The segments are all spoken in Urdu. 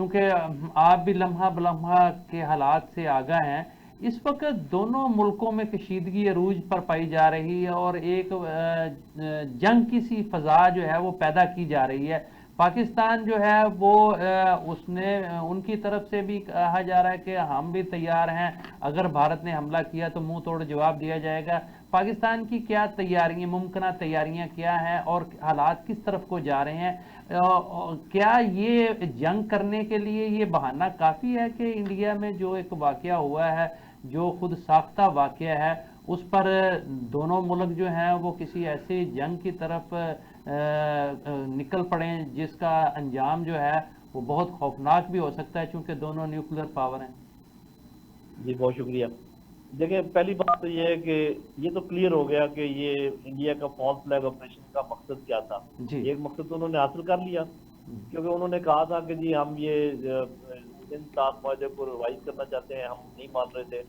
چونکہ آپ بھی لمحہ بلمحہ کے حالات سے آگاہ ہیں، اس وقت دونوں ملکوں میں کشیدگی عروج پر پائی جا رہی ہے اور ایک جنگ کی سی فضا جو ہے وہ پیدا کی جا رہی ہے۔ پاکستان جو ہے وہ اس نے ان کی طرف سے بھی کہا جا رہا ہے کہ ہم بھی تیار ہیں، اگر بھارت نے حملہ کیا تو منہ توڑ جواب دیا جائے گا۔ پاکستان کی کیا تیاریاں، ممکنہ تیاریاں کیا ہیں اور حالات کس طرف کو جا رہے ہیں؟ کیا یہ جنگ کرنے کے لیے یہ بہانہ کافی ہے کہ انڈیا میں جو ایک واقعہ ہوا ہے، جو خود ساختہ واقعہ ہے، اس پر دونوں ملک جو ہیں وہ کسی ایسی جنگ کی طرف نکل پڑیں جس کا انجام جو ہے وہ بہت خوفناک بھی ہو سکتا ہے، چونکہ دونوں نیوکلیر پاور ہیں؟ جی بہت شکریہ۔ دیکھیں، پہلی بات تو یہ ہے کہ یہ تو کلیئر ہو گیا کہ یہ انڈیا کا فالس فلیگ آپریشن کا مقصد کیا تھا۔ جی ایک مقصد تو انہوں نے حاصل کر لیا، کیونکہ انہوں نے کہا تھا کہ جی ہم یہ ساتھ معاہدے کو ریوائز کرنا چاہتے ہیں، ہم نہیں مان رہے تھے،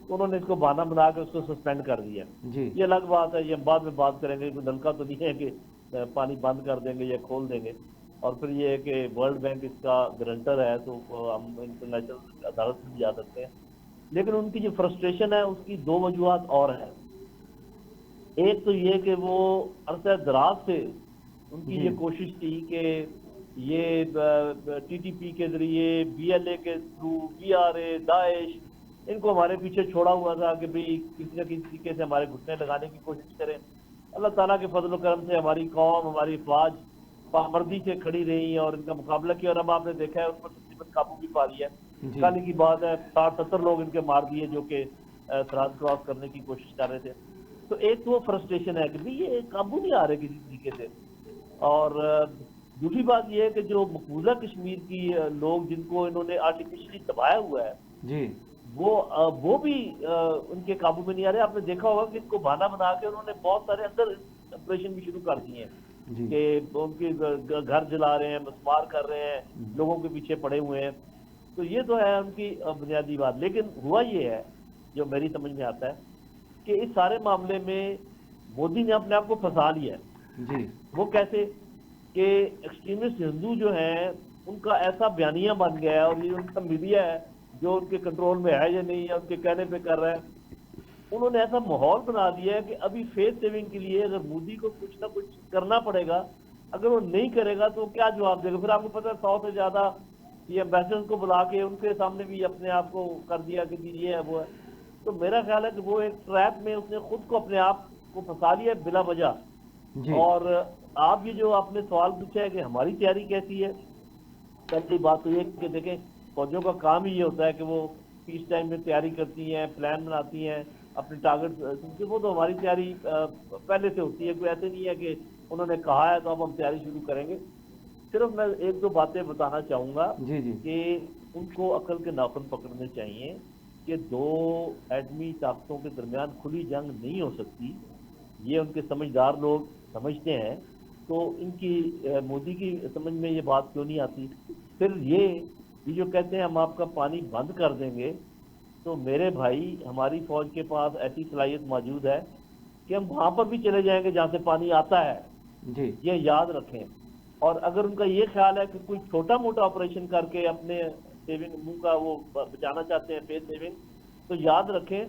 تو انہوں نے اس کو بہانہ بنا کے اس کو سسپینڈ کر دیا۔ جی یہ الگ بات ہے، یہ ہم بعد میں بات کریں گے، کوئی نلکا تو نہیں ہے کہ پانی بند کر دیں گے یا کھول دیں گے۔ اور پھر یہ ہے کہ ورلڈ بینک اس کا گارنٹر ہے، تو ہم انٹرنیشنل عدالت میں بھی جا سکتے ہیں۔ لیکن ان کی جو فرسٹریشن ہے اس کی دو وجوہات اور ہیں۔ ایک تو یہ کہ وہ عرصہ دراز سے ان کی یہ کوشش تھی کہ یہ ٹی ٹی پی کے ذریعے، بی ایل اے کے تھرو، بی آر اے، داعش، ان کو ہمارے پیچھے چھوڑا ہوا تھا کہ بھئی کسی نہ کسی طریقے سے ہمارے گھٹنے لگانے کی کوشش کریں۔ اللہ تعالیٰ کے فضل و کرم سے ہماری قوم، ہماری افواج پامردی سے کھڑی رہی اور ان کا مقابلہ کیا، اور اب آپ نے دیکھا ہے ان پر تقریباً قابو بھی پا لیا ہے۔ کل کی بات ہے 60-70 لوگ ان کے مار دیے جو کہ سرحد کراس کرنے کی کوشش کر رہے تھے۔ تو ایک تو وہ فرسٹریشن ہے کہ بھئی یہ قابو نہیں آ رہے کسی طریقے سے۔ اور دوسری بات یہ ہے کہ جو مقبوضہ کشمیر کی لوگ جن کو انہوں نے آرٹیفیشلی دبایا ہوا ہے، جی وہ بھی ان کے قابو میں نہیں آ رہے۔ آپ نے دیکھا ہوگا کہ ان کو بہانہ بنا کے انہوں نے بہت سارے اندر آپریشن بھی شروع کر دیے ہیں کہ ان کے گھر جلا رہے ہیں، مسمار کر رہے ہیں، لوگوں کے پیچھے پڑے ہوئے ہیں۔ تو یہ تو ہے ان کی بنیادی بات۔ لیکن ہوا یہ ہے جو میری سمجھ میں آتا ہے کہ اس سارے معاملے میں مودی نے اپنے آپ کو پھنسا لیا ہے۔ جی وہ کیسے کہ ایکسٹریمسٹ ہندو جو ہیں ان کا ایسا بیانیہ بن گیا ہے، اور یہ ان کا میڈیا ہے جو ان کے کنٹرول میں ہے یا نہیں، یا ان کے کہنے پہ کر رہا ہے۔ انہوں نے ایسا ماحول بنا دیا ہے کہ ابھی فیس سیونگ کے لیے اگر مودی کو کچھ نہ کچھ کرنا پڑے گا، اگر وہ نہیں کرے گا تو کیا جواب دے گا؟ پھر آپ کو پتہ ہے 100 سے زیادہ یہ ایمبیسڈرز کو بلا کے ان کے سامنے بھی اپنے آپ کو کر دیا کہ جی یہ ہے وہ ہے۔ تو میرا خیال ہے کہ وہ ایک ٹریپ میں اس نے خود کو اپنے آپ کو پھنسا لیا بلا وجہ۔ اور آپ یہ جو آپ نے سوال پوچھا ہے کہ ہماری تیاری کیسی ہے، پہلی بات تو یہ کہ دیکھیں فوجوں کا کام ہی یہ ہوتا ہے کہ وہ پیس ٹائم میں تیاری کرتی ہیں، پلان بناتی ہیں، اپنے ٹارگٹ، کیونکہ وہ تو ہماری تیاری پہلے سے ہوتی ہے، کوئی ایسے نہیں ہے کہ انہوں نے کہا ہے تو اب ہم تیاری شروع کریں گے۔ صرف میں ایک دو باتیں بتانا چاہوں گا کہ ان کو عقل کے ناخن پکڑنے چاہیے کہ دو ایٹمی طاقتوں کے درمیان کھلی جنگ نہیں ہو سکتی۔ یہ ان کے سمجھدار لوگ سمجھتے ہیں، تو ان کی مودی کی سمجھ میں یہ بات کیوں نہیں آتی؟ پھر یہ جو کہتے ہیں ہم آپ کا پانی بند کر دیں گے، تو میرے بھائی ہماری فوج کے پاس ایسی صلاحیت موجود ہے کہ ہم وہاں پر بھی چلے جائیں گے جہاں سے پانی آتا ہے، یہ یاد رکھیں۔ اور اگر ان کا یہ خیال ہے کہ کوئی چھوٹا موٹا آپریشن کر کے اپنے سیونگ منہ کا وہ بچانا چاہتے ہیں فیس سیونگ، تو یاد رکھیں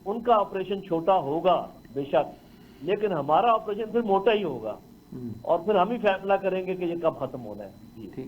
ان کا آپریشن چھوٹا ہوگا بے شک، لیکن ہمارا آپریشن پھر موٹا ہی ہوگا، اور پھر ہم ہی فیصلہ کریں گے کہ یہ کب ختم ہونا ہے۔ جی